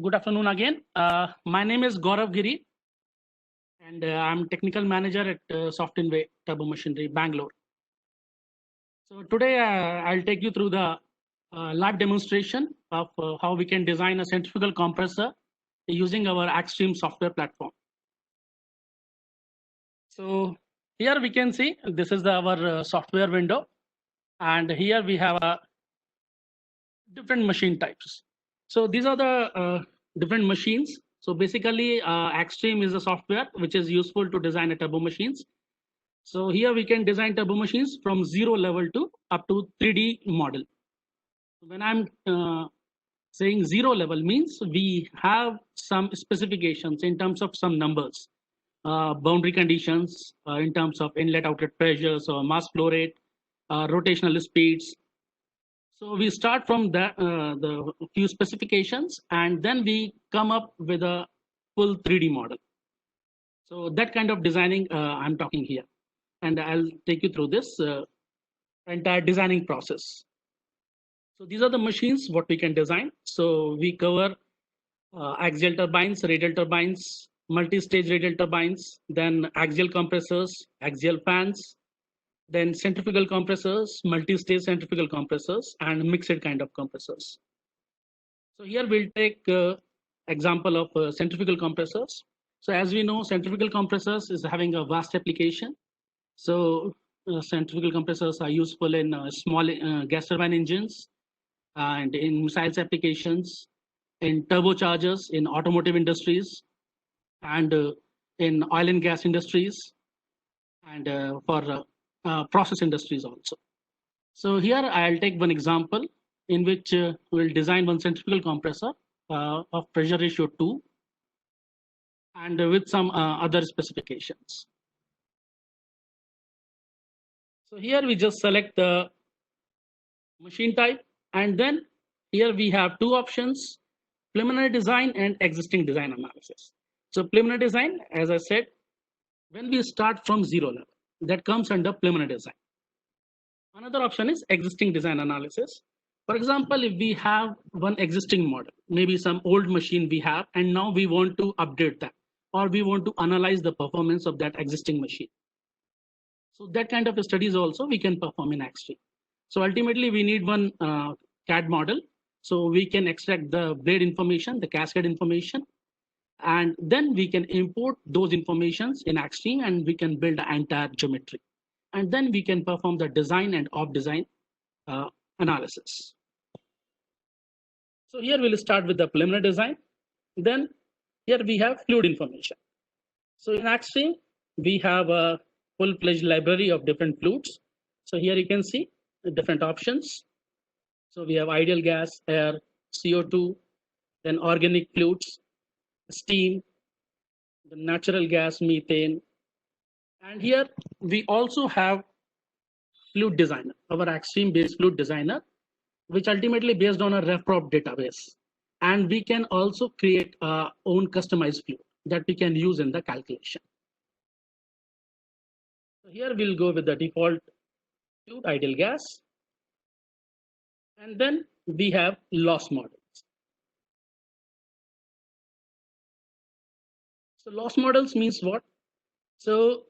Good afternoon again. My name is Gaurav Giri, and I'm technical manager at Softinway Turbo Machinery, Bangalore. So today I'll take you through the live demonstration of how we can design a centrifugal compressor using our Axstream software platform. So here we can see this is our software window, and here we have different machine types. So these are the different machines. So basically, Axstream is a software which is useful to design a turbo machines. So here we can design turbo machines from 0 level to up to 3D model. When I'm saying 0 level means we have some specifications in terms of some numbers, boundary conditions in terms of inlet outlet pressures or mass flow rate, rotational speeds. So we start from the few specifications, and then we come up with a full 3D model. So that kind of designing I'm talking here, and I'll take you through this entire designing process. So these are the machines what we can design. So we cover axial turbines, radial turbines, multi-stage radial turbines, then axial compressors, axial fans, then centrifugal compressors, multi-stage centrifugal compressors, and mixed kind of compressors. So here we'll take example of centrifugal compressors. So as we know, centrifugal compressors is having a vast application. So centrifugal compressors are useful in small gas turbine engines and in missiles applications, in turbochargers, in automotive industries, and in oil and gas industries, and for process industries also. So here I'll take one example in which we'll design one centrifugal compressor of pressure ratio 2 and with some other specifications. So here we just select the machine type, and then here we have two options: preliminary design and existing design analysis. So preliminary design, as I said, when we start from 0 level, that comes under preliminary design. Another option is existing design analysis. For example, if we have one existing model, maybe some old machine we have, and now we want to update that, or we want to analyze the performance of that existing machine. So that kind of studies also we can perform in Axstream. So ultimately we need one CAD model. So we can extract the blade information, the cascade information, and then we can import those informations in Axstream, and we can build the entire geometry. And then we can perform the design and off design analysis. So here we'll start with the preliminary design. Then here we have fluid information. So in Axstream, we have a full-fledged library of different fluids. So here you can see the different options. So we have ideal gas, air, CO2, then organic fluids, steam, the natural gas, methane. And here we also have fluid designer, our Axstream based fluid designer, which ultimately based on a RefProp database. And we can also create our own customized fluid that we can use in the calculation. So here we'll go with the default fluid, ideal gas. And then we have loss models. So loss models means what? So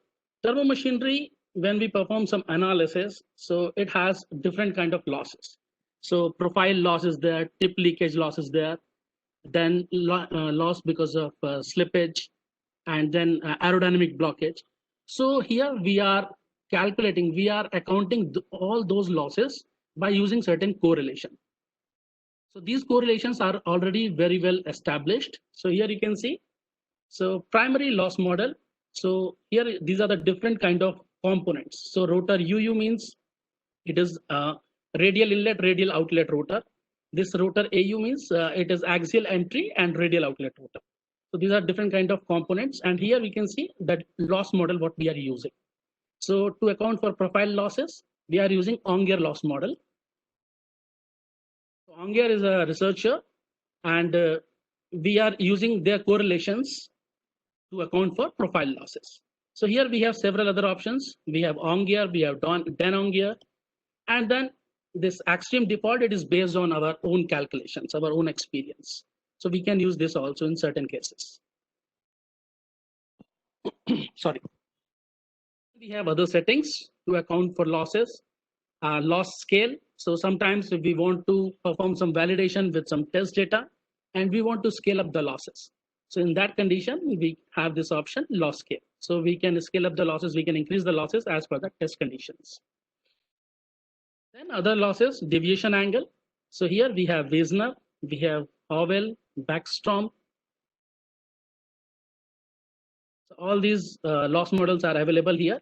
turbo machinery, when we perform some analysis, so it has different kind of losses. So profile loss is there, tip leakage loss is there, then loss because of slippage, and then aerodynamic blockage. So here we are calculating, we are accounting all those losses by using certain correlation. So these correlations are already very well established. So here you can see, so primary loss model. So here, these are the different kind of components. So rotor UU means it is radial inlet, radial outlet rotor. This rotor AU means it is axial entry and radial outlet rotor. So these are different kind of components. And here we can see that loss model what we are using. So to account for profile losses, we are using Ongear loss model. So Ongear is a researcher, and we are using their correlations to account for profile losses. So here we have several other options. We have Ongear, we have Dan Ongear, and then this Axstream default, it is based on our own calculations, our own experience. So we can use this also in certain cases. Sorry. We have other settings to account for losses, loss scale. So sometimes if we want to perform some validation with some test data and we want to scale up the losses. So in that condition, we have this option loss scale. So we can scale up the losses, we can increase the losses as per the test conditions. Then other losses, deviation angle. So here we have Wisner, we have Howell, Backstrom. So all these loss models are available here.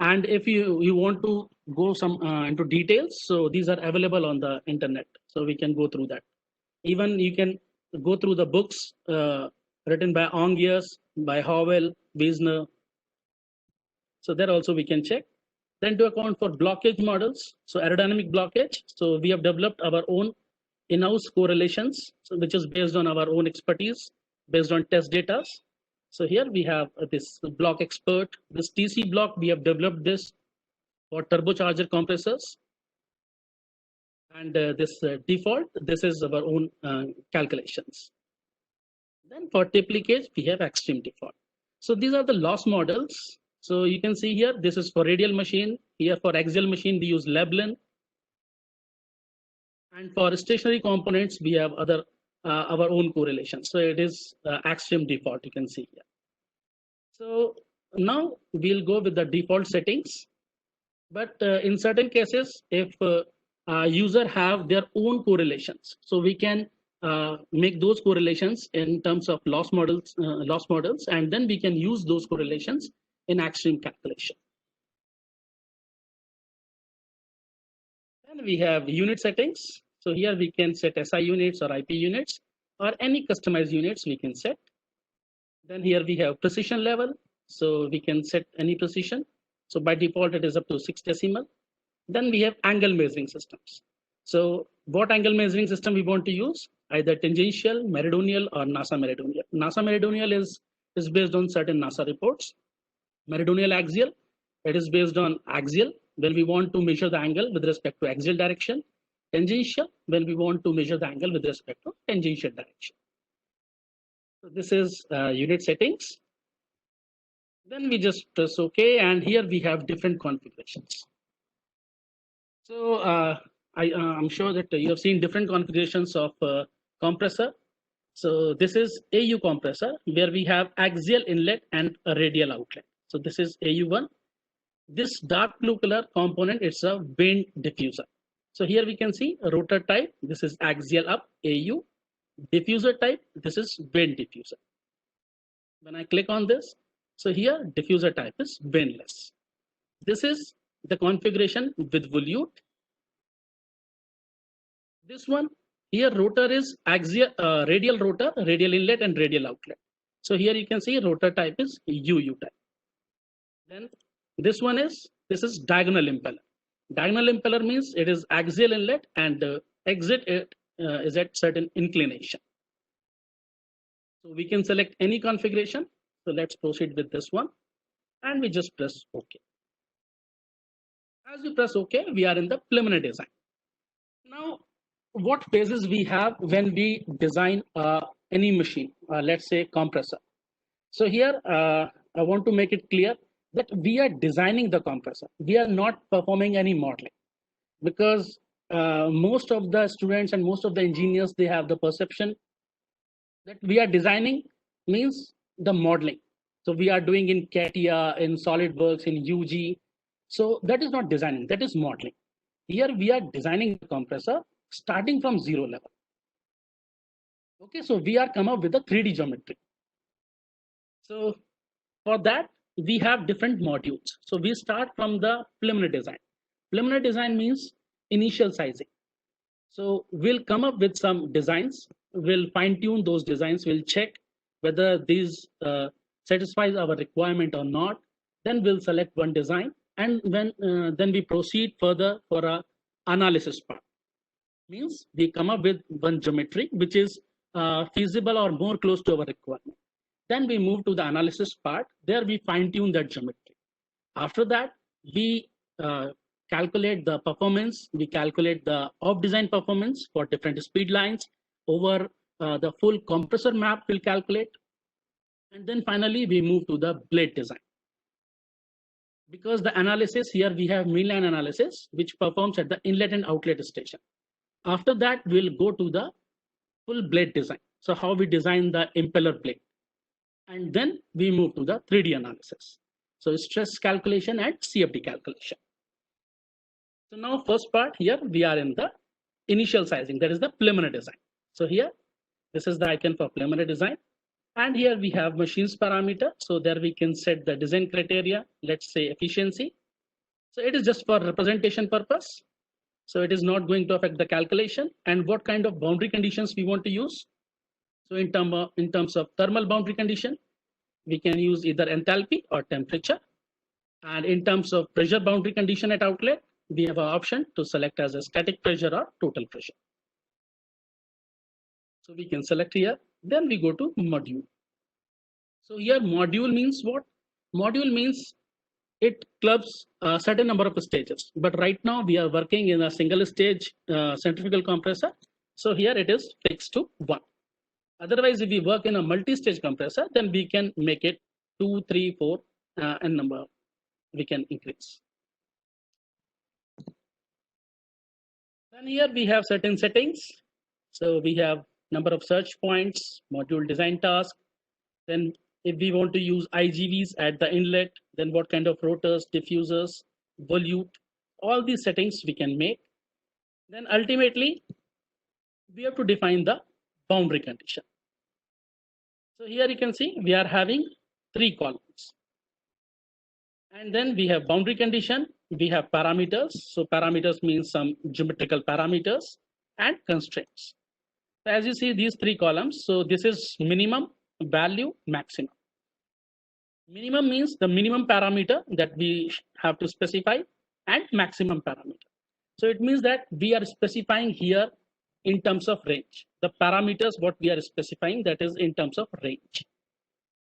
And if you want to go some into details, so these are available on the internet. So we can go through that. Even you can go through the books written by Ongias, by Howell, Wisner. So there also we can check. Then to account for blockage models, so aerodynamic blockage. So we have developed our own in-house correlations, so which is based on our own expertise, based on test data. So here we have this block expert, this TC block, we have developed this for turbocharger compressors. And this default, this is our own calculations. Then for tip leakage, we have extreme default. So these are the loss models. So you can see here, this is for radial machine. Here for axial machine, we use Leblin. And for stationary components, we have other our own correlations. So it is extreme default, you can see here. So now we'll go with the default settings. But in certain cases, if user have their own correlations, so we can make those correlations in terms of loss models, and then we can use those correlations in extreme calculation. Then we have unit settings. So here we can set SI units or IP units or any customized units we can set. Then here we have precision level. So we can set any precision. So by default, it is up to 6 decimal. Then we have angle measuring systems. So what angle measuring system we want to use? Either tangential, meridional, or NASA meridional. NASA meridional is based on certain NASA reports. Meridional axial, it is based on axial, when we want to measure the angle with respect to axial direction. Tangential, when we want to measure the angle with respect to tangential direction. So this is unit settings. Then we just press OK, and here we have different configurations. So I'm sure that you have seen different configurations of compressor. So this is AU compressor, where we have axial inlet and a radial outlet. So this is AU1. This dark blue color component, it's a vane diffuser. So here we can see a rotor type. This is axial up, AU. Diffuser type, this is vane diffuser. When I click on this, so here diffuser type is vaneless. This is the configuration with volute. This one here, rotor is axial, radial rotor, radial inlet and radial outlet. So here you can see rotor type is UU type. Then this one is, this is diagonal impeller. Diagonal impeller means it is axial inlet and exit it is at certain inclination. So we can select any configuration. So let's proceed with this one and we just press OK. As we press OK, we are in the preliminary design. Now, what phases we have when we design any machine, let's say compressor. So here I want to make it clear that we are designing the compressor. We are not performing any modeling, because most of the students and most of the engineers, they have the perception that we are designing means the modeling. So we are doing in CATIA, in SolidWorks, in UG. So that is not designing, that is modeling. Here we are designing the compressor starting from zero level. Okay, so we are come up with a 3D geometry. So for that, we have different modules. So we start from the preliminary design. Preliminary design means initial sizing. So we'll come up with some designs. We'll fine tune those designs. We'll check whether these satisfies our requirement or not. Then we'll select one design, and when then we proceed further for a analysis part. Means we come up with one geometry which is feasible or more close to our requirement. Then we move to the analysis part. There we fine tune that geometry. After that, we calculate the performance. We calculate the off design performance for different speed lines over the full compressor map will calculate. And then finally, we move to the blade design. Because the analysis here, we have mainline analysis, which performs at the inlet and outlet station. After that, we'll go to the full blade design. So how we design the impeller blade. And then we move to the 3D analysis. So stress calculation and CFD calculation. So now first part here, we are in the initial sizing, that is the preliminary design. So here, this is the icon for preliminary design. And here we have machines parameter. So there we can set the design criteria, let's say efficiency. So it is just for representation purpose. So it is not going to affect the calculation, and what kind of boundary conditions we want to use. So in terms of thermal boundary condition, we can use either enthalpy or temperature. And in terms of pressure boundary condition at outlet, we have an option to select as a static pressure or total pressure. So we can select here, then we go to module. So here module means what? Module means it clubs a certain number of stages, but right now we are working in a single stage centrifugal compressor. So here it is fixed to 1. Otherwise, if we work in a multi-stage compressor, then we can make it 2, 3, 4, and number we can increase. Then here we have certain settings. So we have number of search points, module design task. Then if we want to use IGVs at the inlet, then what kind of rotors, diffusers, volute, all these settings we can make. Then ultimately, we have to define the boundary condition. So here you can see we are having 3 columns. And then we have boundary condition, we have parameters. So parameters means some geometrical parameters and constraints. So as you see these 3 columns, so this is minimum, value, maximum. Minimum means the minimum parameter that we have to specify, and maximum parameter. So it means that we are specifying here in terms of range. The parameters what we are specifying, that is in terms of range.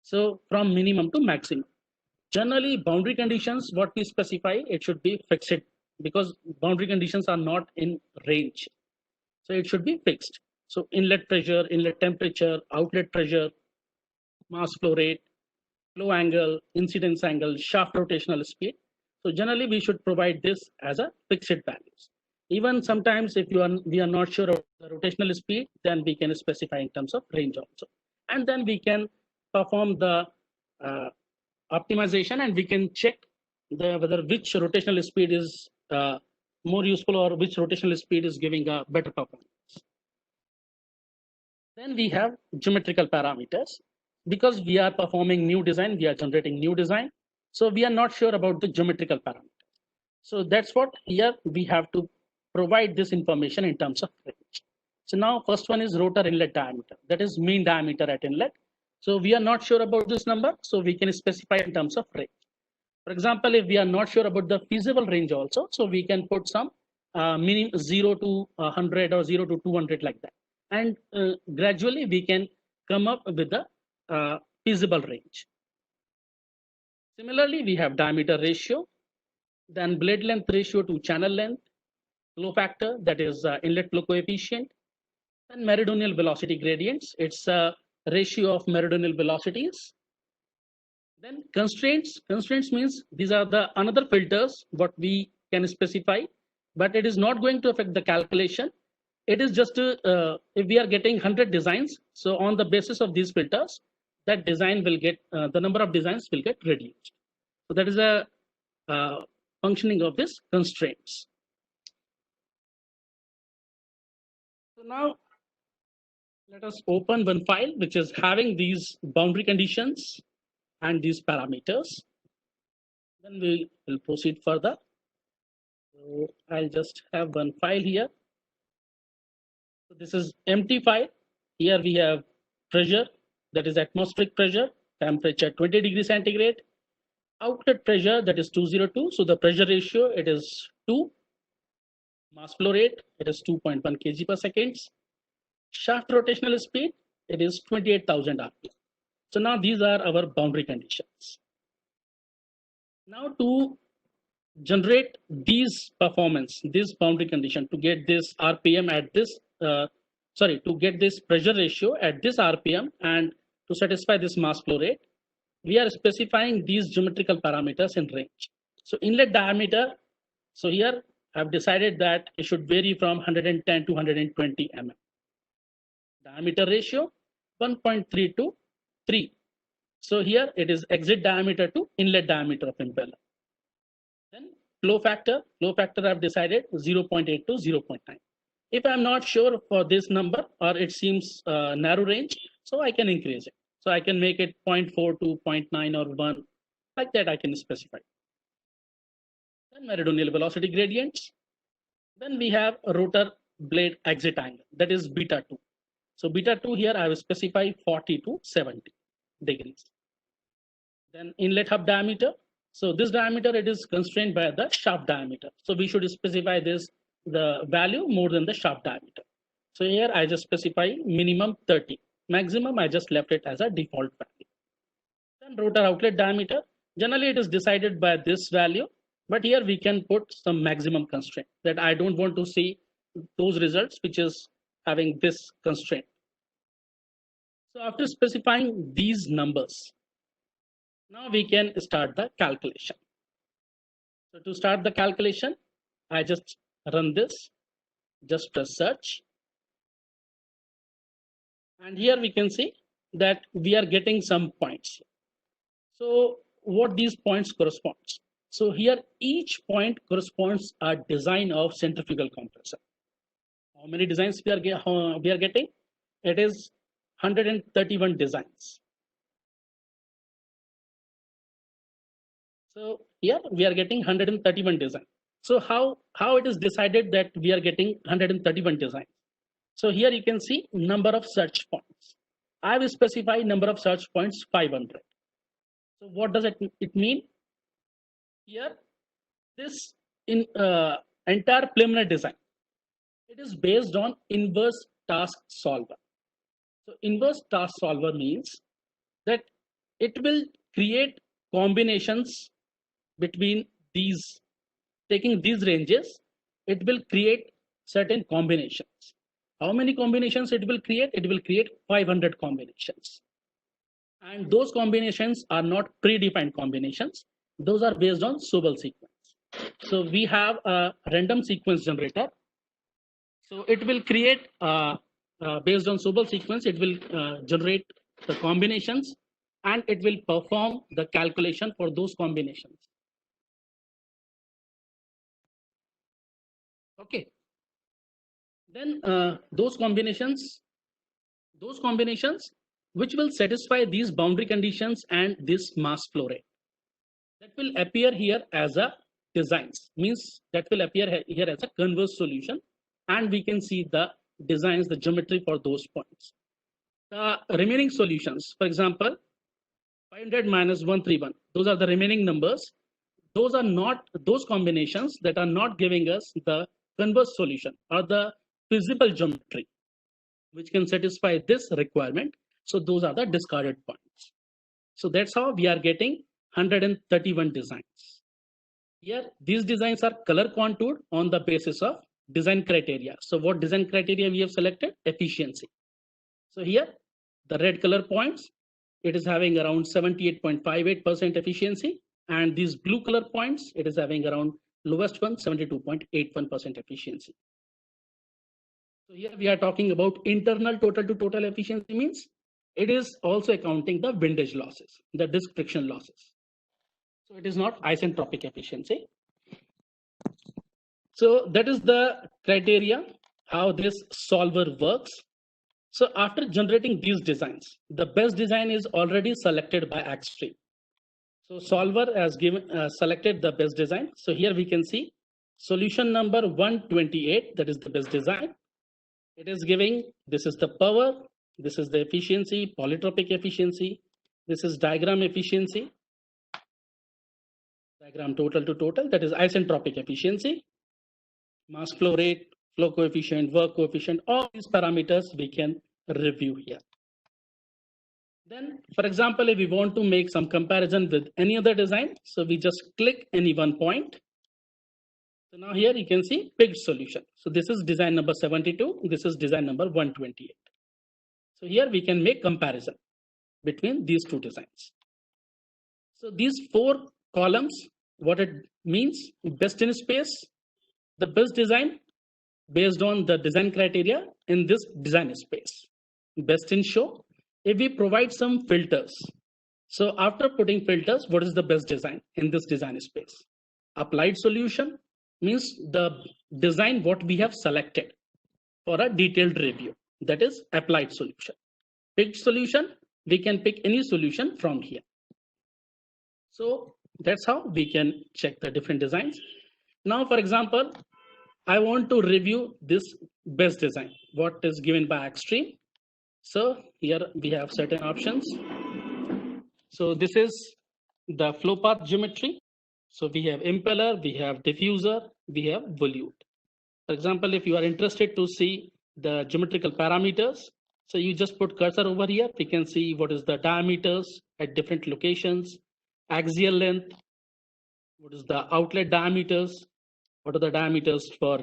So from minimum to maximum. Generally boundary conditions what we specify, it should be fixed, because boundary conditions are not in range. So it should be fixed. So inlet pressure, inlet temperature, outlet pressure, mass flow rate, flow angle, incidence angle, shaft rotational speed. So generally we should provide this as a fixed values. Even sometimes if we are not sure of the rotational speed, then we can specify in terms of range also. And then we can perform the optimization, and we can check whether which rotational speed is more useful, or which rotational speed is giving a better performance. Then we have geometrical parameters. Because we are performing new design, we are generating new design. So we are not sure about the geometrical parameters. So that's what here we have to provide this information in terms of range. So now first one is rotor inlet diameter, that is mean diameter at inlet. So we are not sure about this number, so we can specify in terms of range. For example, if we are not sure about the feasible range also, so we can put some meaning 0 to 100 or 0 to 200 like that. And gradually we can come up with the feasible range. Similarly, we have diameter ratio, then blade length ratio to channel length, flow factor, that is inlet flow coefficient, and meridional velocity gradients. It's a ratio of meridional velocities. Then constraints. Constraints means these are the another filters what we can specify, but it is not going to affect the calculation. It is just if we are getting 100 designs, so on the basis of these filters, that design will get the number of designs will get reduced. So that is a functioning of this constraints. So now let us open one file which is having these boundary conditions and these parameters. Then we will proceed further. So I'll just have one file here. So this is empty file. Here we have pressure, that is atmospheric pressure, temperature 20 degrees centigrade, outlet pressure, that is 202. So the pressure ratio, it is 2. Mass flow rate, it is 2.1 kg per second. Shaft rotational speed, it is 28,000 rpm. So now these are our boundary conditions. Now to generate these performance, this boundary condition, to get this RPM at this to get this pressure ratio at this RPM and to satisfy this mass flow rate, we are specifying these geometrical parameters in range. So inlet diameter, so here I've decided that it should vary from 110 to 120 mm. Diameter ratio 1.3 to 3. So here it is exit diameter to inlet diameter of impeller. Then flow factor I've decided 0.8 to 0.9. If I'm not sure for this number or it seems narrow range, so I can increase it. So I can make it 0.4 to 0.9 or 1, like that I can specify. Then meridional velocity gradients. Then we have a rotor blade exit angle, that is beta 2. So beta 2 here I will specify 40 to 70 degrees. Then inlet hub diameter. So this diameter, it is constrained by the shaft diameter. So we should specify this, the value more than the shaft diameter. So here I just specify minimum 30. Maximum, I just left it as a default value. Then rotor outlet diameter. Generally, it is decided by this value, but here we can put some maximum constraint that I don't want to see those results which is having this constraint. So after specifying these numbers, now we can start the calculation. So to start the calculation, I just run this, just press search. And here we can see that we are getting some points. So what these points corresponds. So here each point corresponds a design of centrifugal compressor. How many designs we are getting? It is 131 designs. So here we are getting 131 designs. So how it is decided that we are getting 131 designs? So here you can see number of search points. I will specify number of search points 500. So what does it mean? Here, this entire preliminary design, it is based on inverse task solver. So inverse task solver means that it will create combinations between these, taking these ranges, it will create certain combinations. How many combinations it will create? It will create 500 combinations. And those combinations are not predefined combinations. Those are based on Sobel sequence. So we have a random sequence generator. So it will create, based on Sobel sequence, it will generate the combinations and it will perform the calculation for those combinations. Okay. Then those combinations which will satisfy these boundary conditions and this mass flow rate, that will appear here as a designs, means that will appear here as a converse solution, and we can see the designs, the geometry for those points. The remaining solutions, for example, 500 minus 131, those are the remaining numbers. Those are not those combinations that are not giving us the converse solution or the feasible geometry which can satisfy this requirement. So those are the discarded points. So that's how we are getting 131 designs. Here, these designs are color contoured on the basis of design criteria. So what design criteria we have selected? Efficiency. So here, the red color points, it is having around 78.58% efficiency. And these blue color points, it is having around lowest one, 72.81% efficiency. So here we are talking about internal total to total efficiency, means it is also accounting the windage losses, the disk friction losses. So it is not isentropic efficiency. So that is the criteria, how this solver works. So after generating these designs, the best design is already selected by Axstream. So solver has given selected the best design. So here we can see solution number 128, that is the best design. It is giving, this is the power, this is the efficiency, polytropic efficiency, this is diagram efficiency, diagram total to total, that is isentropic efficiency, mass flow rate, flow coefficient, work coefficient, all these parameters we can review here. Then, for example, if we want to make some comparison with any other design, so we just click any one point So now here you can see picked solution. So this is design number 72. This is design number 128. So here we can make comparison between these two designs. So these four columns, what it means, best in space, the best design based on the design criteria in this design space. Best in show, if we provide some filters. So after putting filters, what is the best design in this design space? Applied solution means the design what we have selected for a detailed review. That is applied solution. Picked solution, we can pick any solution from here. So that's how we can check the different designs. Now, for example, I want to review this best design, what is given by Extreme. So here we have certain options. So this is the flow path geometry. So we have impeller, we have diffuser, we have volute. For example, if you are interested to see the geometrical parameters, so you just put cursor over here, we can see what is the diameters at different locations, axial length, what is the outlet diameters, what are the diameters for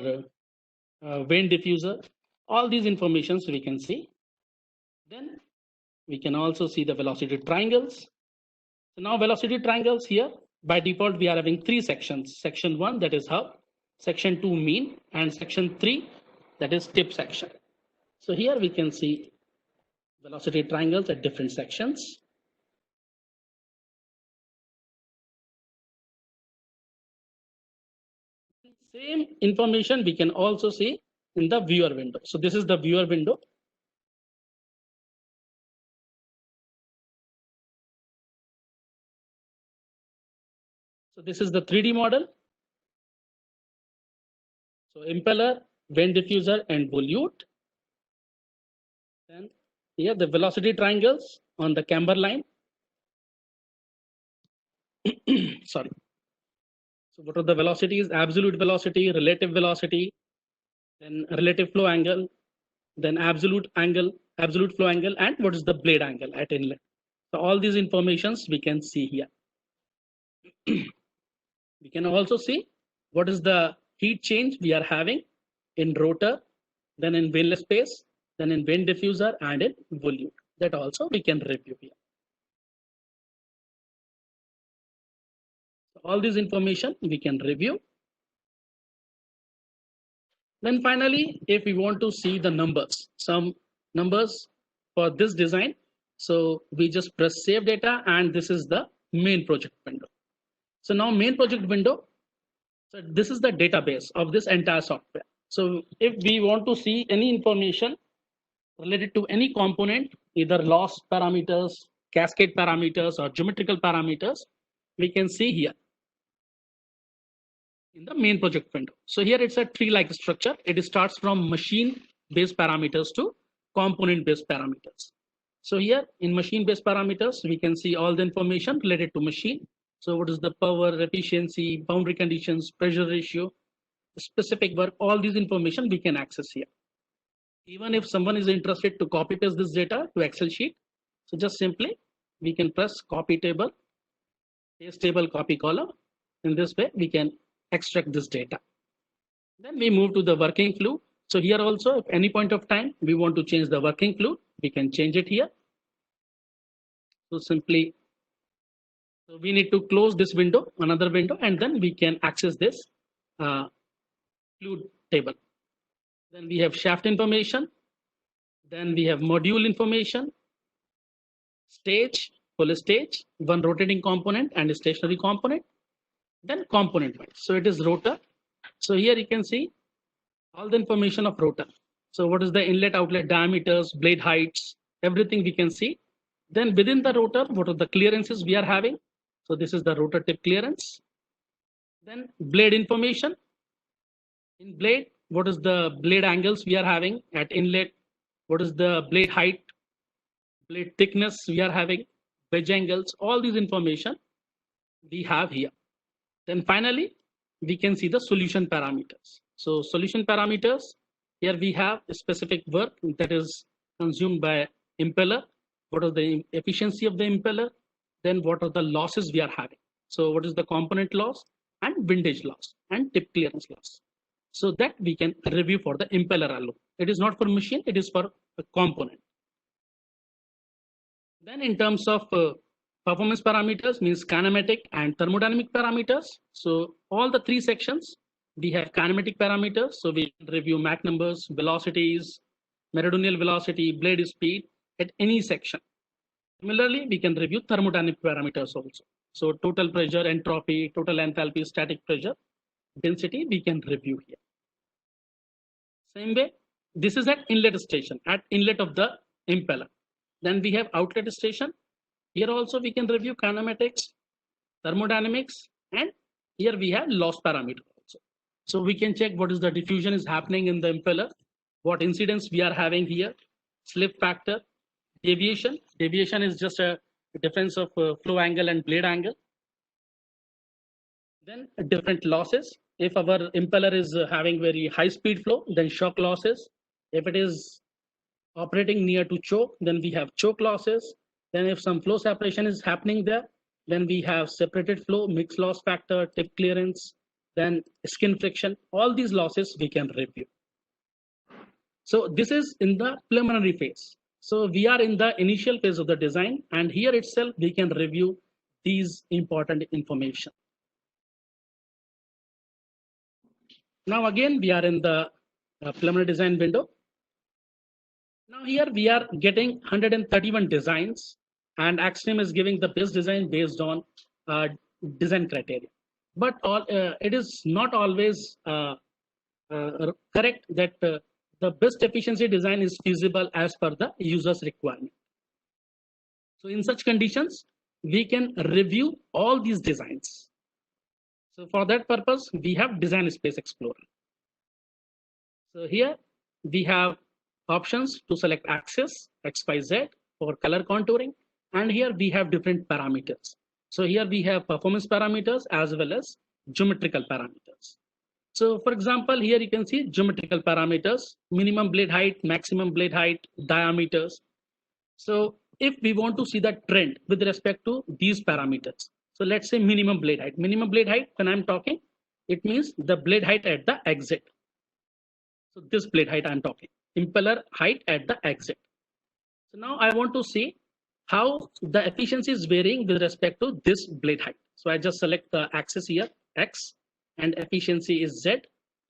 vane diffuser, all these informations we can see. Then we can also see the velocity triangles. So now velocity triangles here, by default, we are having three sections. Section 1, that is hub, section 2, mean, and section 3, that is tip section. So here we can see velocity triangles at different sections. Same information we can also see in the viewer window. So this is the viewer window. So this is the 3D model. So impeller, vane diffuser, and volute. Then here the velocity triangles on the camber line. Sorry. So what are the velocities? Absolute velocity, relative velocity, then relative flow angle, then absolute angle, absolute flow angle, and what is the blade angle at inlet. So all these informations we can see here. We can also see what is the heat change we are having in rotor, then in vaneless space, then in vane diffuser, and in volute. That also we can review here. So all this information we can review. Then finally, if we want to see the numbers, some numbers for this design, so we just press save data, and this is the main project window. So now main project window, so this is the database of this entire software. So if we want to see any information related to any component, either loss parameters, cascade parameters, or geometrical parameters, we can see here in the main project window. So here it's a tree-like structure. It starts from machine-based parameters to component-based parameters. So here in machine-based parameters, we can see all the information related to machine. So what is the power, efficiency, boundary conditions, pressure ratio, specific work, all these information we can access here. Even if someone is interested to copy paste this data to Excel sheet, so just simply we can press copy table, paste table, copy column. In this way, we can extract this data. Then we move to the working fluid. So here also, if any point of time we want to change the working fluid, we can change it here. So simply, so we need to close this window, another window, and then we can access this fluid table. Then we have shaft information. Then we have module information, stage, full stage, one rotating component and a stationary component. Then component wise. So it is rotor. So here you can see all the information of rotor. So what is the inlet outlet diameters, blade heights, everything we can see. Then within the rotor, what are the clearances we are having? So this is the rotor tip clearance. Then blade information. In blade, what is the blade angles we are having at inlet? What is the blade height, blade thickness we are having, wedge angles, all these information we have here. Then finally, we can see the solution parameters. So solution parameters, here we have a specific work that is consumed by impeller. What is the efficiency of the impeller? Then what are the losses we are having? So what is the component loss and windage loss and tip clearance loss. So that we can review for the impeller alone. It is not for machine, it is for a component. Then in terms of performance parameters means kinematic and thermodynamic parameters. So all the three sections, we have kinematic parameters. So we review Mach numbers, velocities, meridional velocity, blade speed at any section. Similarly, we can review thermodynamic parameters also. So total pressure, entropy, total enthalpy, static pressure, density, we can review here. Same way, this is at inlet station, at inlet of the impeller. Then we have outlet station. Here also we can review kinematics, thermodynamics, and here we have loss parameter also. So we can check what is the diffusion is happening in the impeller, what incidence we are having here, slip factor, deviation. Deviation is just a difference of flow angle and blade angle. Then different losses. If our impeller is having very high speed flow, then shock losses. If it is operating near to choke, then we have choke losses. Then if some flow separation is happening there, then we have separated flow, mix loss factor, tip clearance, then skin friction. All these losses we can review. So this is in the preliminary phase. So we are in the initial phase of the design, and here itself we can review these important information. Now again, we are in the preliminary design window. Now here we are getting 131 designs, and Axtream is giving the best design based on design criteria. But it is not always correct that the best efficiency design is feasible as per the user's requirement. So in such conditions, we can review all these designs. So for that purpose, we have Design Space Explorer. So here we have options to select axis, X, Y, Z for color contouring. And here we have different parameters. So here we have performance parameters as well as geometrical parameters. So for example, here you can see geometrical parameters, minimum blade height, maximum blade height, diameters. So if we want to see the trend with respect to these parameters, so let's say minimum blade height. Minimum blade height, when I'm talking, it means the blade height at the exit. So this blade height I'm talking, impeller height at the exit. So now I want to see how the efficiency is varying with respect to this blade height. So I just select the axis here, X, and efficiency is Z.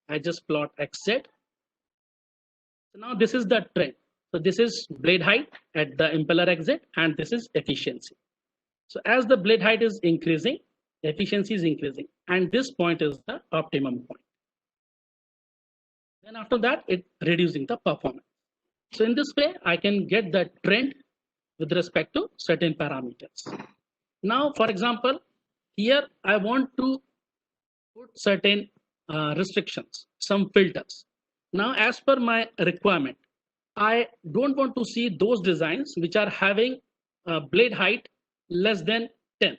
I just plot XZ. So now this is the trend. So this is blade height at the impeller exit, and this is efficiency. So as the blade height is increasing, the efficiency is increasing, and this point is the optimum point. Then after that, it reducing the performance. So in this way, I can get the trend with respect to certain parameters. Now, for example, here I want to put certain restrictions, some filters. Now, as per my requirement, I don't want to see those designs which are having blade height less than 10.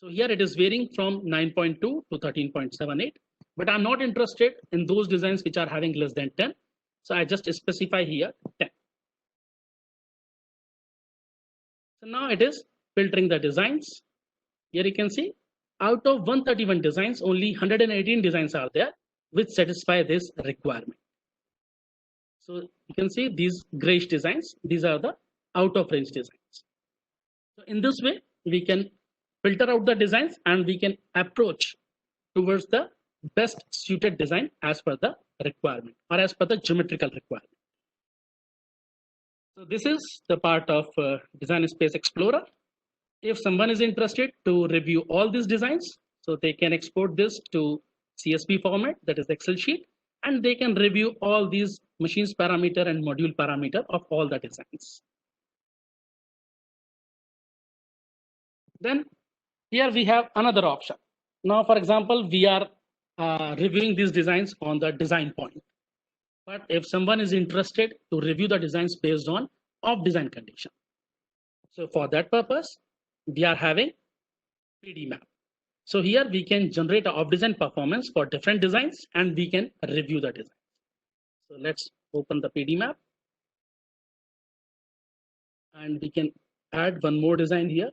So here it is varying from 9.2 to 13.78, but I'm not interested in those designs which are having less than 10. So I just specify here 10. So now it is filtering the designs. Here you can see out of 131 designs, only 118 designs are there which satisfy this requirement. So you can see these grayish designs, these are the out of range designs. So in this way, we can filter out the designs and we can approach towards the best suited design as per the requirement or as per the geometrical requirement. So this is the part of Design Space Explorer. If someone is interested to review all these designs, so they can export this to CSV format, that is Excel sheet, and they can review all these machines parameter and module parameter of all the designs. Then here we have another option. Now, for example, we are reviewing these designs on the design point. But if someone is interested to review the designs based on off design condition, so for that purpose, we are having PD map. So here we can generate an off design performance for different designs and we can review the design. So let's open the PD map and we can add one more design here.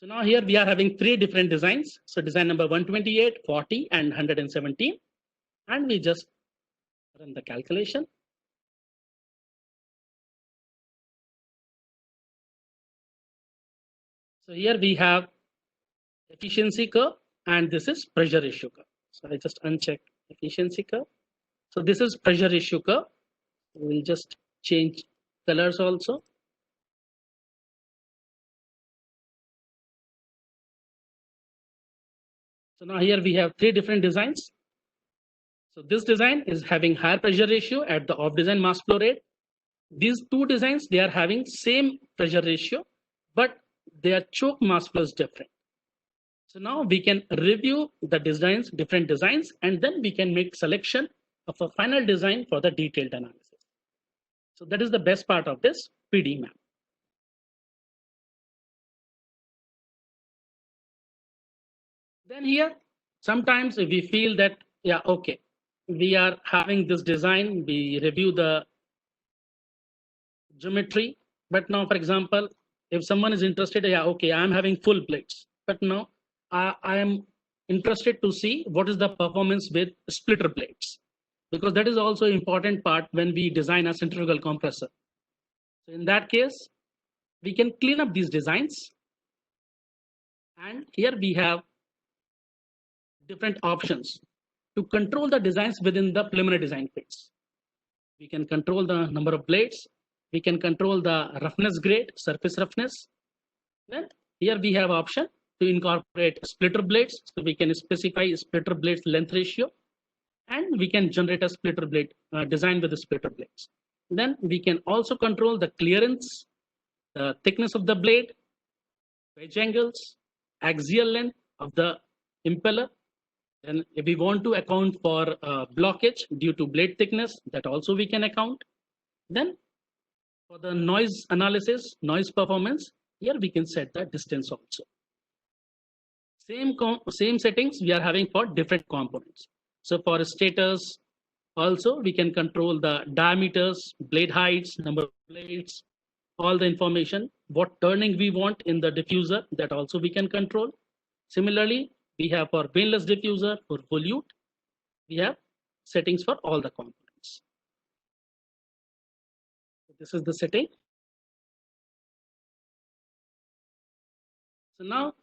So now here we are having three different designs. So design number 128, 40, and 117. And we just run the calculation. So here we have efficiency curve, and this is pressure ratio curve. So I just uncheck efficiency curve. So this is pressure ratio curve. We'll just change colors also. So now here we have three different designs. So this design is having higher pressure ratio at the off design mass flow rate. These two designs, they are having same pressure ratio, but their choke mass flow is different. So now we can review the designs, different designs, and then we can make selection of a final design for the detailed analysis. So that is the best part of this PD map. Then here, sometimes we feel that, yeah, okay, we are having this design, we review the geometry, but now, for example, if someone is interested, yeah, okay, I'm having full blades, but now I am interested to see what is the performance with splitter blades, because that is also important part when we design a centrifugal compressor. So in that case, we can clean up these designs. And here we have different options to control the designs within the preliminary design phase. We can control the number of blades. We can control the roughness grade, surface roughness. Then here we have option to incorporate splitter blades. So we can specify splitter blades length ratio, and we can generate a splitter blade design with the splitter blades. Then we can also control the clearance, the thickness of the blade, wedge angles, axial length of the impeller. And if we want to account for blockage due to blade thickness, that also we can account. Then for the noise analysis, noise performance, here we can set the distance also. Same settings we are having for different components. So for stators, also we can control the diameters, blade heights, number of blades, all the information, what turning we want in the diffuser, that also we can control. Similarly, we have for vaneless diffuser, for volute, we have settings for all the components. This is the setting. So now,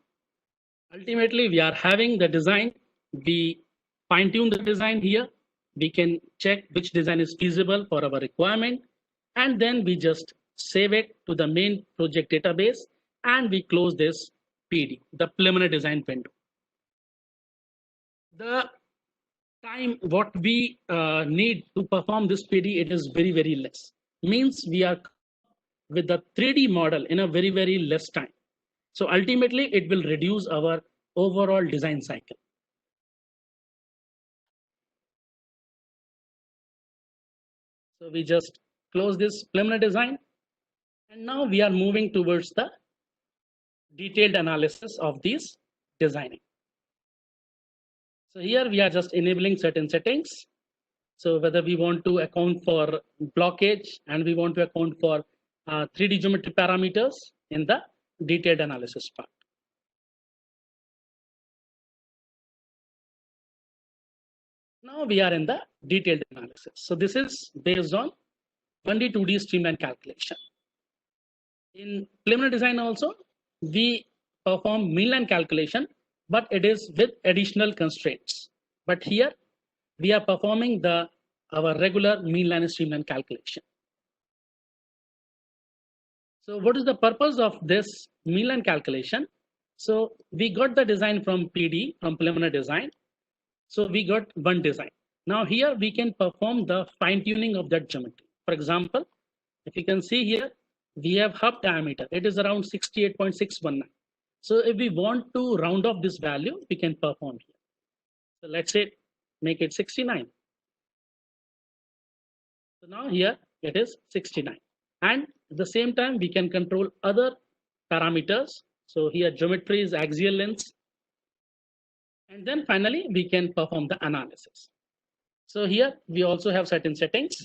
ultimately, we are having the design. We fine tune the design here. We can check which design is feasible for our requirement. And then we just save it to the main project database. And we close this PD, the preliminary design window. The time what we need to perform this PD, it is very, very less. Means we are with the 3D model in a very, very less time. So ultimately, it will reduce our overall design cycle. So we just close this preliminary design. And now we are moving towards the detailed analysis of these designing. So here we are just enabling certain settings. So whether we want to account for blockage and we want to account for 3D geometry parameters in the detailed analysis part. Now we are in the detailed analysis. So this is based on 1D, 2D streamline calculation. In preliminary design also, we perform mean-line calculation, but it is with additional constraints. But here we are performing our regular mean-line and streamline calculation. So what is the purpose of this mean-line calculation? So we got the design from PD, from preliminary design. So we got one design. Now here we can perform the fine-tuning of that geometry. For example, if you can see here, we have hub diameter. It is around 68.619. So if we want to round off this value, we can perform here. So let's say make it 69. So now here it is 69. And at the same time, we can control other parameters. So here geometry is axial lengths. And then finally, we can perform the analysis. So here we also have certain settings.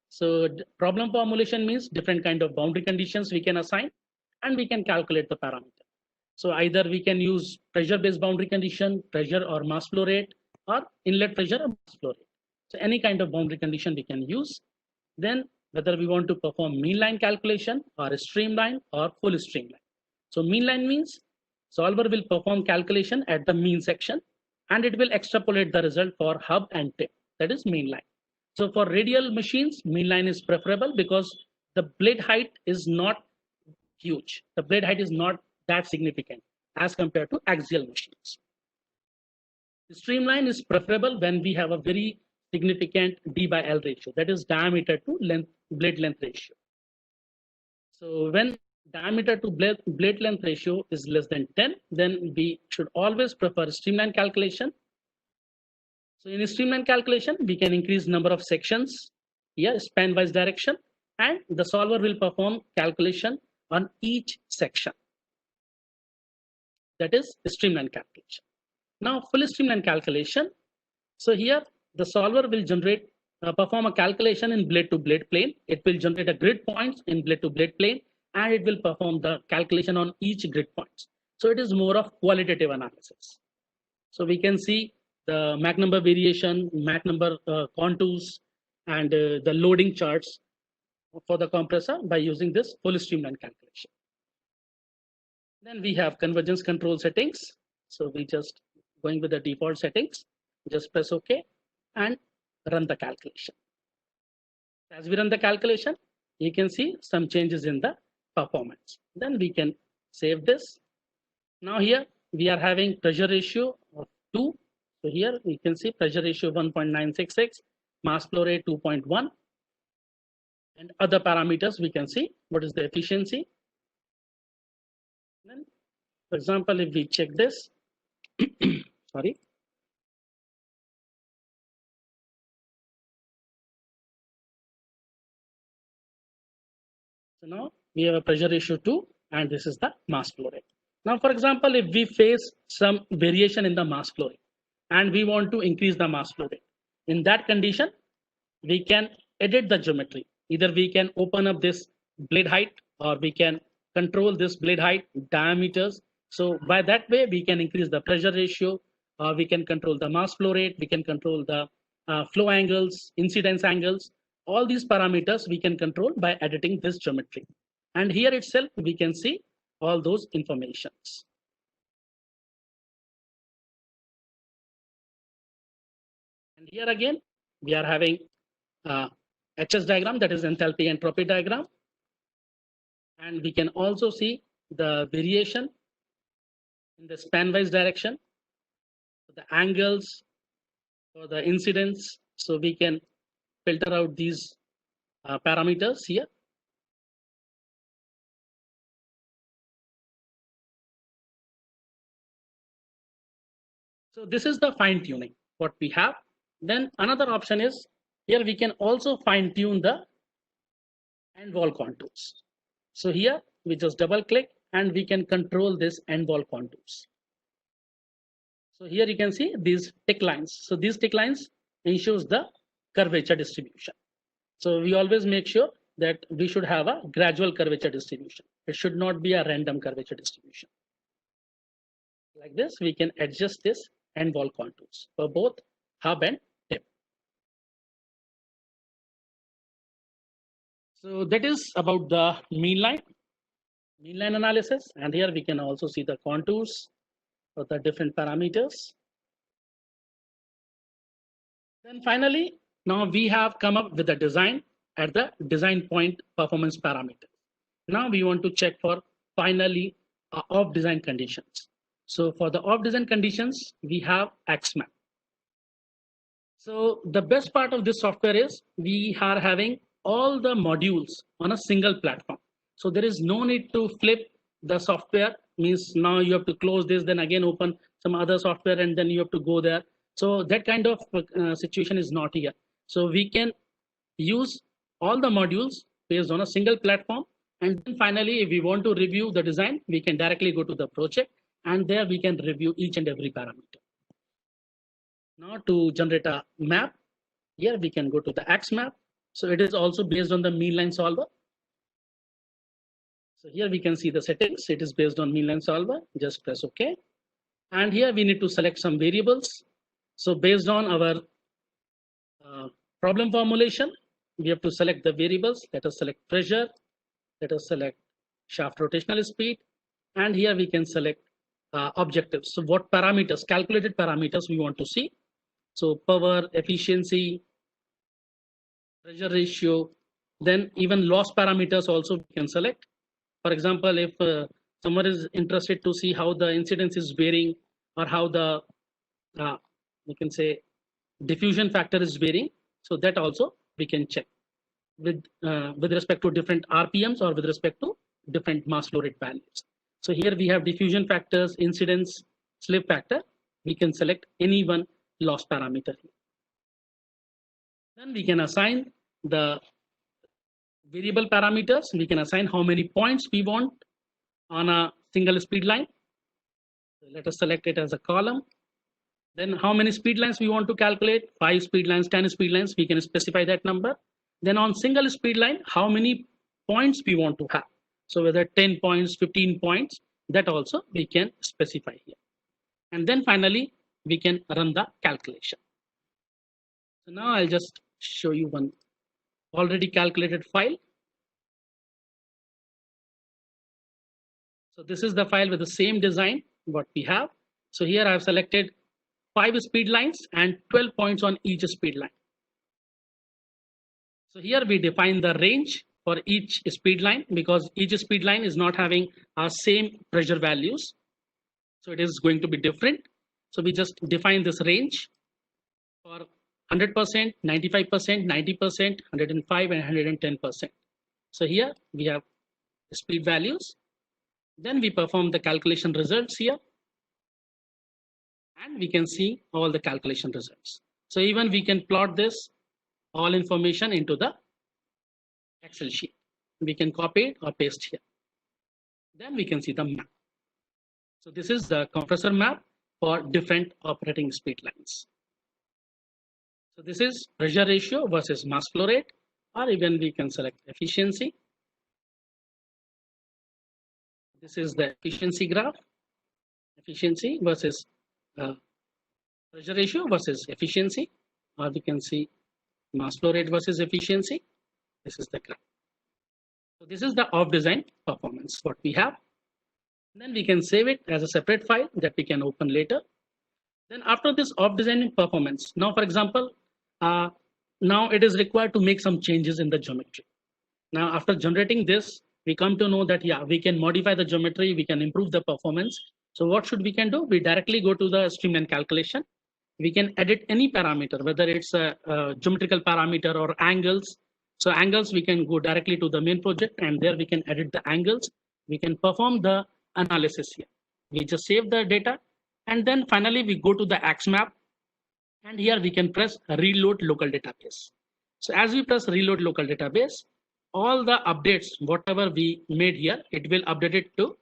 So problem formulation means different kind of boundary conditions we can assign, and we can calculate the parameter. So either we can use pressure-based boundary condition, pressure or mass flow rate, or inlet pressure or mass flow rate. So any kind of boundary condition we can use. Then whether we want to perform mean line calculation or a streamline or full streamline. So mean line means solver will perform calculation at the mean section and it will extrapolate the result for hub and tip. That is mean line. So for radial machines, mean line is preferable because the blade height is not huge. The blade height is not that significant as compared to axial machines. The streamline is preferable when we have a very significant D by L ratio, that is diameter to length, blade length ratio. So when diameter to blade length ratio is less than 10, then we should always prefer streamline calculation. So in a streamline calculation, we can increase number of sections here, span wise direction, and the solver will perform calculation on each section. That is streamline calculation. Now full streamline calculation. So here the solver will generate, perform a calculation in blade to blade plane. It will generate a grid points in blade to blade plane, and it will perform the calculation on each grid points. So it is more of qualitative analysis. So we can see the Mach number variation, Mach number contours, and the loading charts for the compressor by using this full streamline calculation. Then we have convergence control settings. So we just going with the default settings, just press OK and run the calculation. As we run the calculation, you can see some changes in the performance. Then we can save this. Now here we are having pressure ratio of 2. So here we can see pressure ratio 1.966, mass flow rate 2.1, and other parameters we can see what is the efficiency. Then, for example, if we check this, sorry. So now we have a pressure ratio 2, and this is the mass flow rate. Now, for example, if we face some variation in the mass flow rate and we want to increase the mass flow rate, in that condition, we can edit the geometry. Either we can open up this blade height or we can control this blade height diameters. So by that way, we can increase the pressure ratio, we can control the mass flow rate, we can control the flow angles, incidence angles. All these parameters we can control by editing this geometry. And here itself, we can see all those informations. And here again, we are having HS diagram, that is enthalpy entropy diagram. And we can also see the variation in the span-wise direction, the angles, or the incidence. So we can filter out these parameters here. So this is the fine tuning what we have. Then another option is here we can also fine tune the end wall contours. So here we just double click and we can control this end wall contours. So here you can see these tick lines. So these tick lines ensures the curvature distribution. So we always make sure that we should have a gradual curvature distribution. It should not be a random curvature distribution. Like this, we can adjust this end wall contours for both hub and tip. So that is about the mean line analysis. And here we can also see the contours for the different parameters. Then finally, now we have come up with a design at the design point performance parameter. Now we want to check for finally off design conditions. So for the off design conditions, we have XMAP. So the best part of this software is we are having all the modules on a single platform. So there is no need to flip the software, means now you have to close this, then again open some other software and then you have to go there. So that kind of situation is not here. So we can use all the modules based on a single platform. And then finally, if we want to review the design, we can directly go to the project and there we can review each and every parameter. Now to generate a map, here we can go to the XMAP. So it is also based on the mean line solver. So here we can see the settings. It is based on mainline solver. Just press OK. And here we need to select some variables. So based on our problem formulation, we have to select the variables. Let us select pressure. Let us select shaft rotational speed. And here we can select objectives. So what parameters, calculated parameters we want to see. So power, efficiency, pressure ratio, then even loss parameters also we can select. For example, if someone is interested to see how the incidence is varying or how the we can say diffusion factor is varying, so that also we can check with respect to different RPMs or with respect to different mass flow rate values. So here we have diffusion factors, incidence, slip factor. We can select any one loss parameter here. Then we can assign the variable parameters. We can assign how many points we want on a single speed line. So let us select it as a column. Then how many speed lines we want to calculate, 5 speed lines, 10 speed lines, we can specify that number. Then on single speed line, how many points we want to have. So whether 10 points, 15 points, that also we can specify here. And then finally, we can run the calculation. So now I'll just show you one already calculated file. So this is the file with the same design what we have. So here I've selected 5 speed lines and 12 points on each speed line. So here we define the range for each speed line because each speed line is not having our same pressure values. So it is going to be different. So we just define this range for 100%, 95%, 90%, 105 and 110%. So here we have speed values. Then we perform the calculation results here. And we can see all the calculation results. So even we can plot this all information into the Excel sheet. We can copy it or paste here. Then we can see the map. So this is the compressor map for different operating speed lines. So this is pressure ratio versus mass flow rate, or even we can select efficiency. This is the efficiency graph, efficiency versus pressure ratio versus efficiency, or we can see mass flow rate versus efficiency. This is the graph. So this is the off design performance what we have. Then we can save it as a separate file that we can open later. Then after this off design performance, now for example, now it is required to make some changes in the geometry. Now after generating this, we come to know that yeah, we can modify the geometry, we can improve the performance. So what should we can do? We directly go to the streamline calculation. We can edit any parameter, whether it's a geometrical parameter or angles. So angles, we can go directly to the main project and there we can edit the angles. We can perform the analysis here. We just save the data and then finally we go to the AxeMap and here we can press reload local database. So as we press reload local database, all the updates, whatever we made here, it will update it to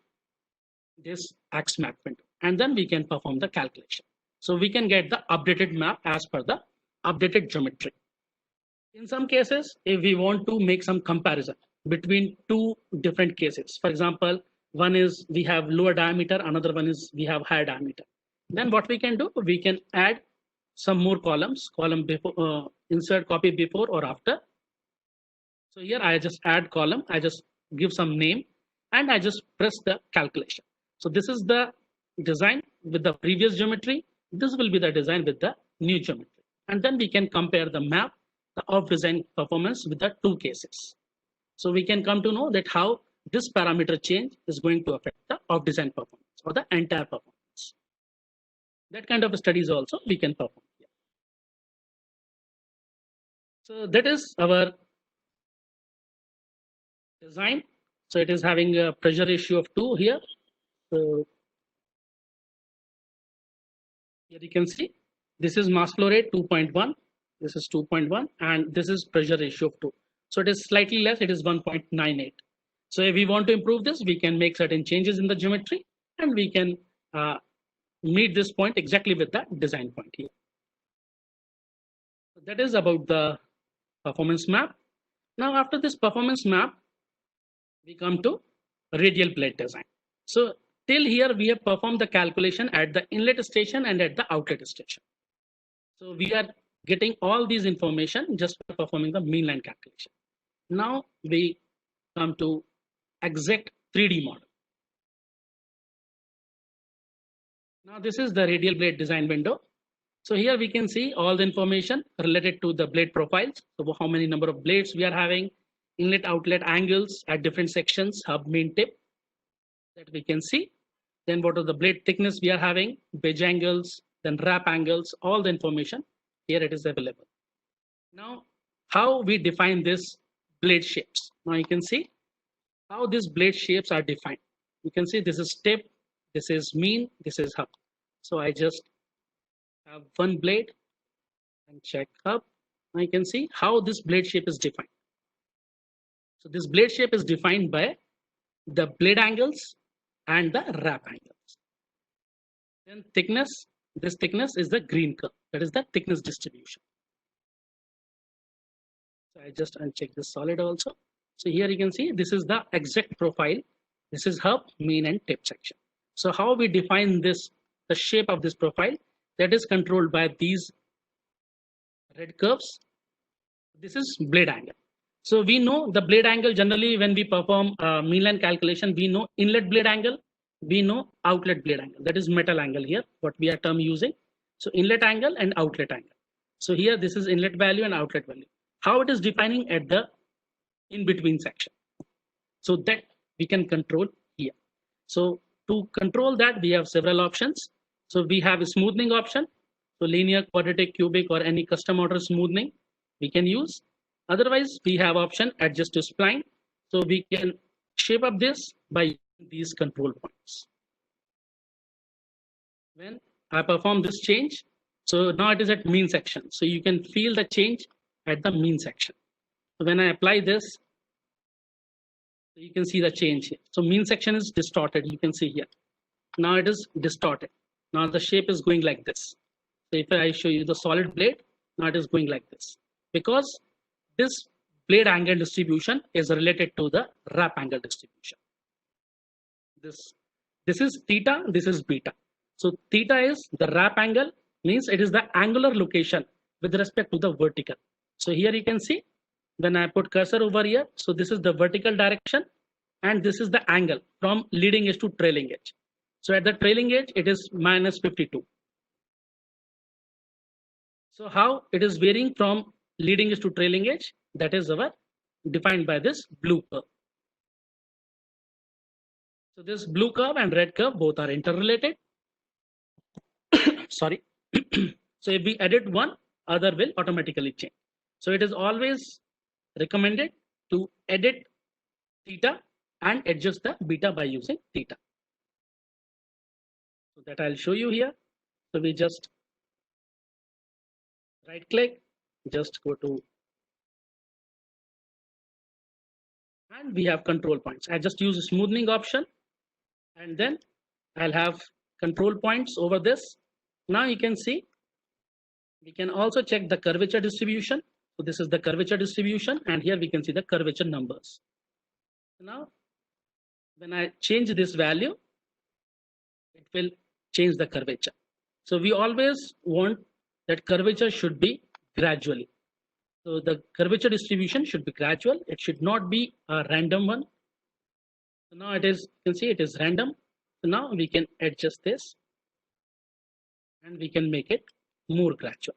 this AxeMap window and then we can perform the calculation. So we can get the updated map as per the updated geometry. In some cases, if we want to make some comparison between two different cases, for example, one is we have lower diameter, another one is we have higher diameter. Then what we can do, we can add some more columns, column before, insert copy before or after. So here I just add column, I just give some name and I just press the calculation. So this is the design with the previous geometry. This will be the design with the new geometry. And then we can compare the map, the off design performance with the two cases. So we can come to know that how this parameter change is going to affect the off design performance or the entire performance. That kind of studies also we can perform here. So that is our design. So it is having a pressure ratio of 2 here. So here you can see this is mass flow rate 2.1, this is 2.1, and this is pressure ratio of 2. So it is slightly less, it is 1.98. So if we want to improve this, we can make certain changes in the geometry and we can meet this point exactly with that design point here. So that is about the performance map. Now after this performance map, we come to radial blade design. So till here we have performed the calculation at the inlet station and at the outlet station. So we are getting all these information just by performing the mean line calculation. Now we come to exact 3D model. Now this is the radial blade design window. So here we can see all the information related to the blade profiles. So how many number of blades we are having, inlet outlet angles at different sections, hub, main, tip, that we can see. Then what are the blade thickness we are having, wedge angles, then wrap angles, all the information here it is available. Now how we define this blade shapes. Now you can see how these blade shapes are defined. You can see this is tip, this is mean, this is hub. So I just have one blade and check hub. Now you can see how this blade shape is defined. So this blade shape is defined by the blade angles and the wrap angles. Then thickness, this thickness is the green curve, that is the thickness distribution. So I just uncheck this solid also. So here you can see this is the exact profile. This is hub, mean and tip section. So how we define this, the shape of this profile, that is controlled by these red curves. This is blade angle. So we know the blade angle generally when we perform mean line calculation, we know inlet blade angle, we know outlet blade angle, that is metal angle here, what we are term using. So inlet angle and outlet angle. So here this is inlet value and outlet value. How it is defining at the in between section. So that we can control here. So to control that we have several options. So we have a smoothing option. So linear, quadratic, cubic or any custom order smoothing we can use. Otherwise we have option adjust to spline. So we can shape up this by these control points. When I perform this change, so now it is at mean section. So you can feel the change at the mean section. So when I apply this, you can see the change here. So mean section is distorted, you can see here. Now it is distorted. Now the shape is going like this. So if I show you the solid blade, now it is going like this. Because this blade angle distribution is related to the wrap angle distribution. This is theta, this is beta. So theta is the wrap angle, means it is the angular location with respect to the vertical. So here you can see when I put cursor over here, so this is the vertical direction and this is the angle from leading edge to trailing edge. So at the trailing edge, it is minus 52. So how it is varying from leading edge to trailing edge, that is our defined by this blue curve. So this blue curve and red curve both are interrelated. Sorry. So if we edit one, other will automatically change. So it is always recommended to edit theta and adjust the beta by using theta. So that I'll show you here. So we just right click, just go to, and we have control points. I just use a smoothing option and then I'll have control points over this. Now you can see, we can also check the curvature distribution. So this is the curvature distribution and here we can see the curvature numbers. Now when I change this value, it will change the curvature. So we always want that curvature should be gradually. So the curvature distribution should be gradual. It should not be a random one. So now it is, you can see it is random. So now we can adjust this and we can make it more gradual.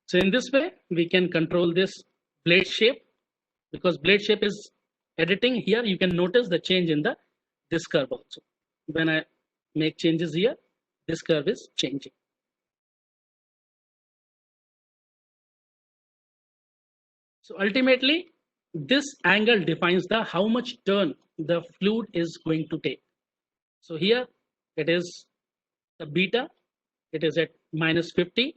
So in this way, we can control this blade shape, because blade shape is editing here. You can notice the change in this curve also. When I make changes here, this curve is changing. So ultimately, this angle defines the how much turn the fluid is going to take. So here it is the beta, it is at minus 50.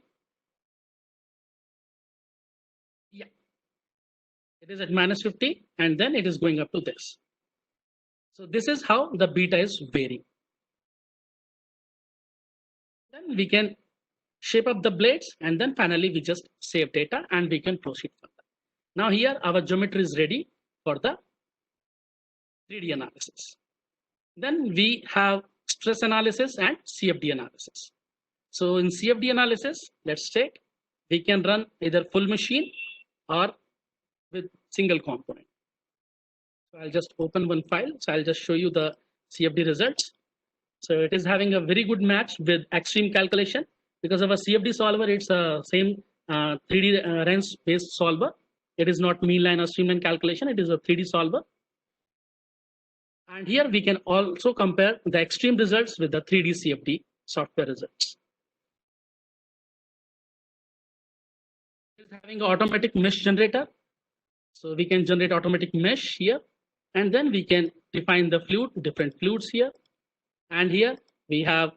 Yeah, it is at minus 50 and then it is going up to this. So this is how the beta is varying. Then we can shape up the blades and then finally we just save data and we can proceed further. Now here our geometry is ready. for the 3D analysis. Then we have stress analysis and CFD analysis. So in CFD analysis, let's take, we can run either full machine or with single component. So I'll just open one file. So I'll just show you the CFD results. So it is having a very good match with extreme calculation because of a CFD solver, it's a same 3D RENS based solver. It is not mean line or streamline calculation. It is a 3D solver. And here we can also compare the extreme results with the 3D CFD software results. It is having an automatic mesh generator. So we can generate automatic mesh here. And then we can define the fluid, different fluids here. And here we have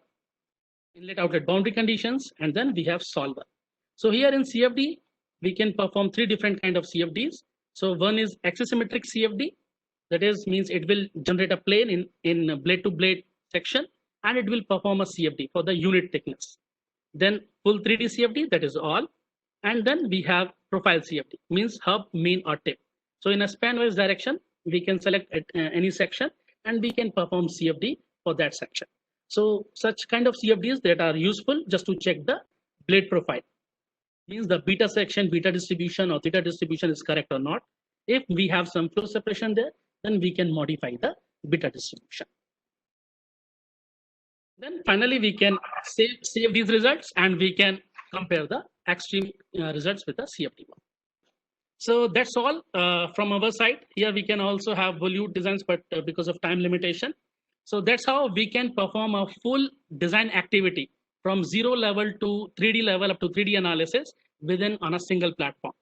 inlet outlet boundary conditions, and then we have solver. So here in CFD, we can perform three different kind of CFDs. So one is axisymmetric CFD. That is means it will generate a plane in blade to blade section, and it will perform a CFD for the unit thickness. Then full 3D CFD, that is all. And then we have profile CFD, means hub, mean, or tip. So in a span-wise direction, we can select any section and we can perform CFD for that section. So such kind of CFDs that are useful just to check the blade profile. Means the beta section, beta distribution or theta distribution is correct or not. If we have some flow separation there, then we can modify the beta distribution. Then finally, we can save these results and we can compare the extreme results with the CFD one. So that's all from our side. Here we can also have volute designs, but because of time limitation. So that's how we can perform a full design activity from 0 level to 3D level up to 3D analysis within on a single platform.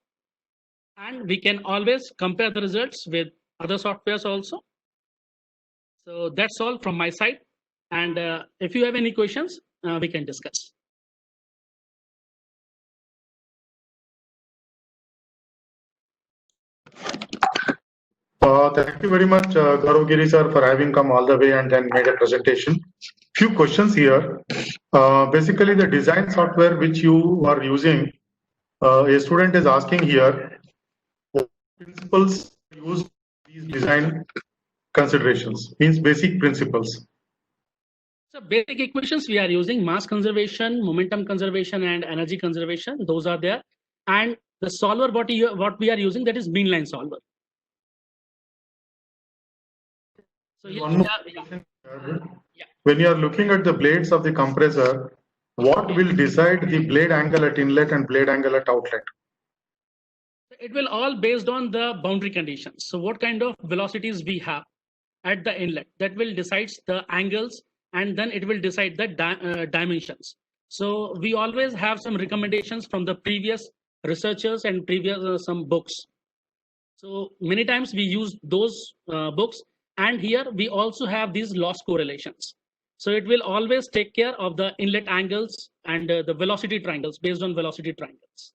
And we can always compare the results with other softwares also. So that's all from my side. And if you have any questions, we can discuss. Thank you very much, Gaurav Giri sir, for having come all the way and then made a presentation. Few questions here. Basically, the design software which you are using, a student is asking here, what principles use these design considerations, means basic principles. So basic equations we are using: mass conservation, momentum conservation, and energy conservation. Those are there. And the solver what we are using, that is mean line solver. So when you are looking at the blades of the compressor, what will decide the blade angle at inlet and blade angle at outlet? It will all based on the boundary conditions. So what kind of velocities we have at the inlet, that will decide the angles, and then it will decide the dimensions. So we always have some recommendations from the previous researchers and previous some books. So many times we use those books. And here we also have these loss correlations. So it will always take care of the inlet angles and the velocity triangles based on velocity triangles.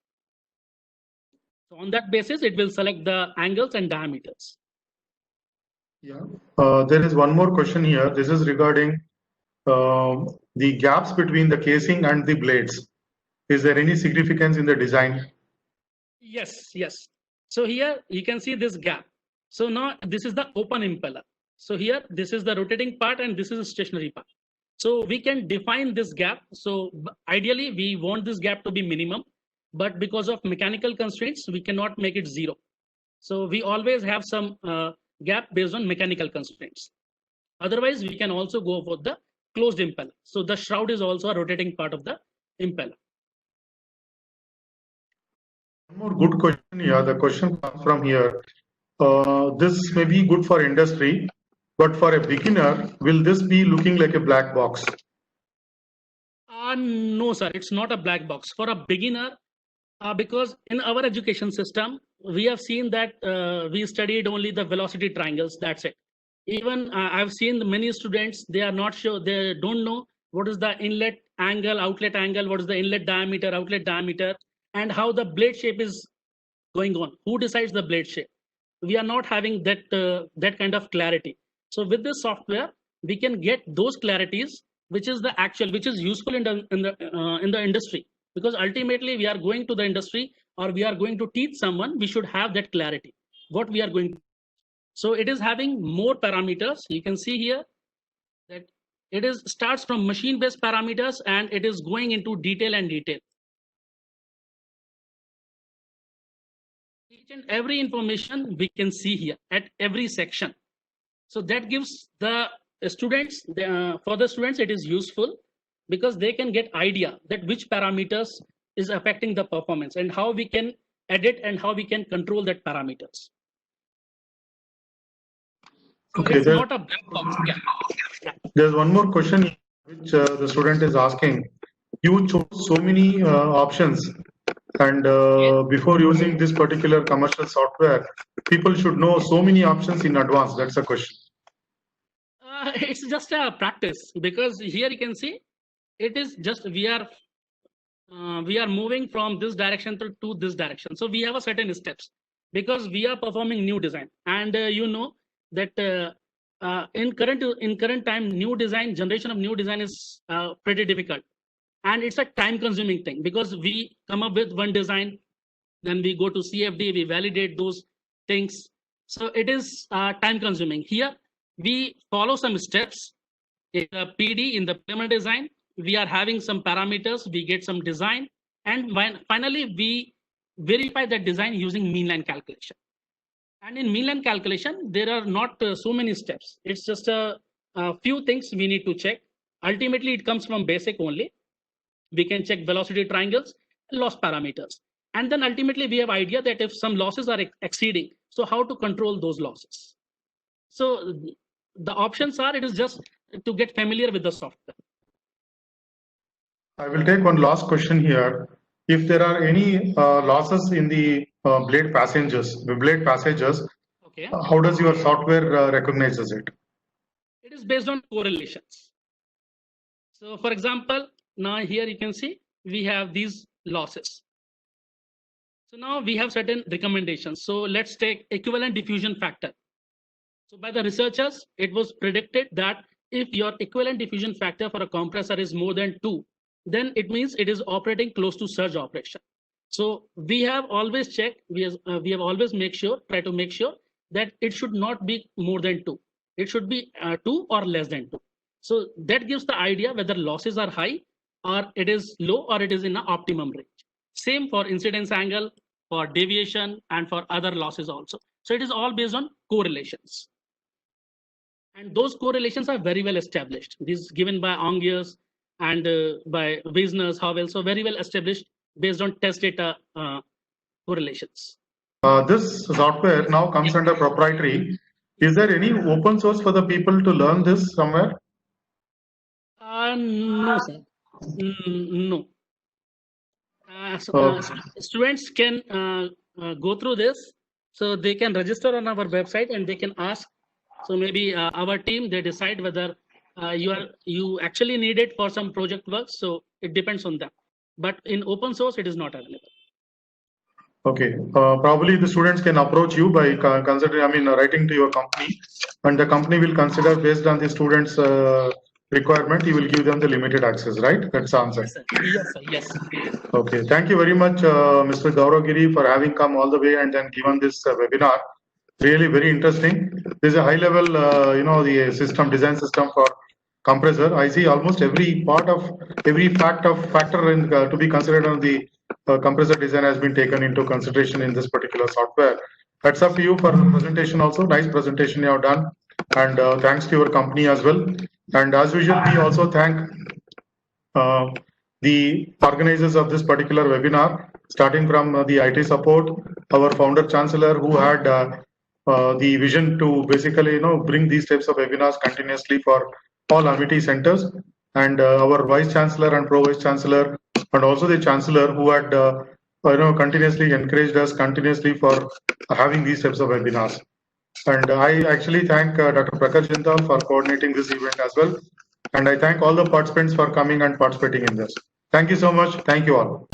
So on that basis, it will select the angles and diameters. Yeah. There is one more question here. This is regarding the gaps between the casing and the blades. Is there any significance in the design? Yes, yes. So here you can see this gap. So now this is the open impeller. So here this is the rotating part and this is the stationary part. So we can define this gap. So ideally we want this gap to be minimum, but because of mechanical constraints, we cannot make it 0. So we always have some gap based on mechanical constraints. Otherwise, we can also go for the closed impeller. So the shroud is also a rotating part of the impeller. One more good question here. The question comes from here. This may be good for industry, but for a beginner, will this be looking like a black box? No, sir, it's not a black box. For a beginner, because in our education system, we have seen that we studied only the velocity triangles, that's it. Even I've seen many students, they are not sure, they don't know what is the inlet angle, outlet angle, what is the inlet diameter, outlet diameter, and how the blade shape is going on. Who decides the blade shape? We are not having that that kind of clarity. So with this software, we can get those clarities, which is the actual, which is useful in the industry. Because ultimately we are going to the industry or we are going to teach someone, we should have that clarity, what we are going to. So it is having more parameters. You can see here that it is starts from machine-based parameters and it is going into detail and detail. Each and every information we can see here at every section. So that gives the students, for the students, it is useful because they can get idea that which parameters is affecting the performance and how we can edit and how we can control that parameters. So Okay, it's not a black box. Yeah. There's one more question which the student is asking. You chose so many options, and before using this particular commercial software, people should know so many options in advance. That's the question. It's just a practice, because here you can see it is just we are moving from this direction to this direction. So we have a certain steps because we are performing new design, and you know that in current time, new design generation of new design is pretty difficult, and it's a time consuming thing because we come up with one design, then we go to CFD, we validate those things. So it is time consuming. Here we follow some steps in the PD, in the preliminary design. We are having some parameters, we get some design, and finally we verify that design using mean-line calculation. And in mean-line calculation, there are not so many steps. It's just a few things we need to check. Ultimately, it comes from basic only. We can check velocity triangles, loss parameters. And then ultimately, we have idea that if some losses are exceeding, so how to control those losses. So the options are, it is just to get familiar with the software. I will take one last question here. If there are any losses in the blade passages, okay, how does your software recognizes it? It is based on correlations. So for example, now here you can see we have these losses. So now we have certain recommendations. So let's take equivalent diffusion factor. So by the researchers, it was predicted that if your equivalent diffusion factor for a compressor is more than 2, then it means it is operating close to surge operation. So we have always checked, we have always try to make sure that it should not be more than 2. It should be 2 or less than 2. So that gives the idea whether losses are high or it is low or it is in an optimum range. Same for incidence angle, for deviation, and for other losses also. So it is all based on correlations. And those correlations are very well established. This is given by Ongius and by Wisner, Howell, so very well established based on test data correlations. This software now comes under proprietary. Is there any open source for the people to learn this somewhere? No, sir. No. Students can go through this, so they can register on our website and they can ask. So maybe our team, they decide whether you actually need it for some project work. So it depends on them. But in open source, it is not available. Okay, probably the students can approach you by writing to your company, and the company will consider based on the students' requirement. You will give them the limited access, right? That's the answer. Yes, sir. Yes, sir. Yes. Okay, thank you very much, Mr. Gaurav Giri, for having come all the way and then given this webinar. Really very interesting. There's a high level, the system design system for compressor. I see almost every factor in, to be considered on the compressor design has been taken into consideration in this particular software. That's up to you for the presentation also. Nice presentation you have done, and thanks to your company as well. And as usual, we also thank the organizers of this particular webinar, starting from the IT support, our founder chancellor who had the vision to basically bring these types of webinars continuously for all Amity centers, and our vice chancellor and pro vice chancellor, and also the chancellor who had continuously encouraged us continuously for having these types of webinars. And I actually thank Dr. Prakash Jindal for coordinating this event as well. And I thank all the participants for coming and participating in this. Thank you so much. Thank you all.